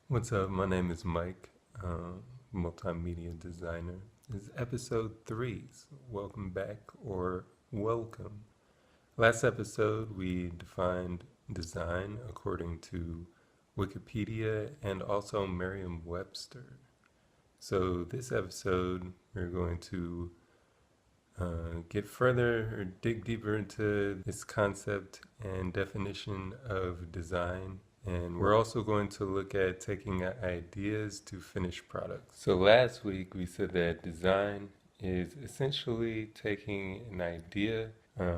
What's up? My name is Mike, multimedia designer. This is episode 3. So welcome back or welcome. Last episode, we defined design according to Wikipedia and also Merriam Webster. So, this episode, we're going to get further or dig deeper into this concept and definition of design. And we're also going to look at taking ideas to finished products. So last week we said that design is essentially taking an idea,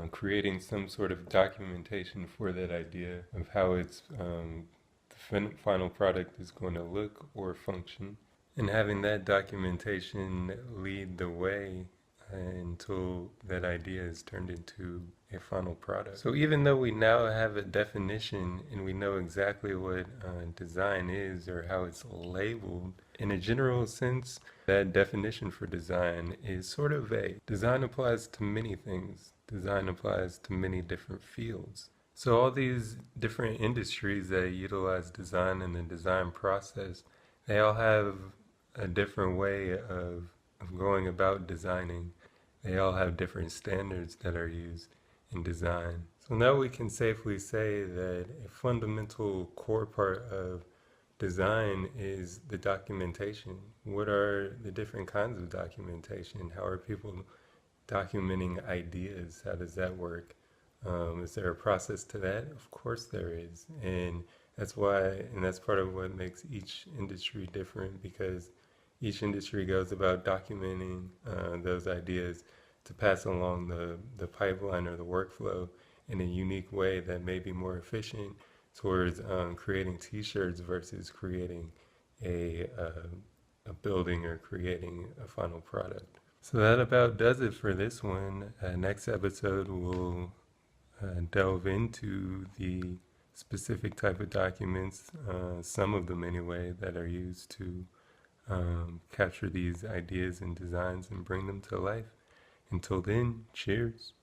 creating some sort of documentation for that idea of how the final product is going to look or function, and having that documentation lead the way until that idea is turned into a final product. So even though we now have a definition and we know exactly what design is or how it's labeled, in a general sense, that definition for design is sort of vague. Design applies to many things. Design applies to many different fields. So all these different industries that utilize design and the design process, they all have a different way of going about designing. They all have different standards that are used in design. So now we can safely say that a fundamental core part of design is the documentation. What are the different kinds of documentation? How are people documenting ideas? How does that work? Is there a process to that? Of course there is. And that's part of what makes each industry different, because each industry goes about documenting those ideas to pass along the pipeline or the workflow in a unique way that may be more efficient towards creating t-shirts versus creating a building or creating a final product. So that about does it for this one. Next episode, we'll delve into the specific type of documents, some of them anyway, that are used to capture these ideas and designs and bring them to life. Until then, cheers.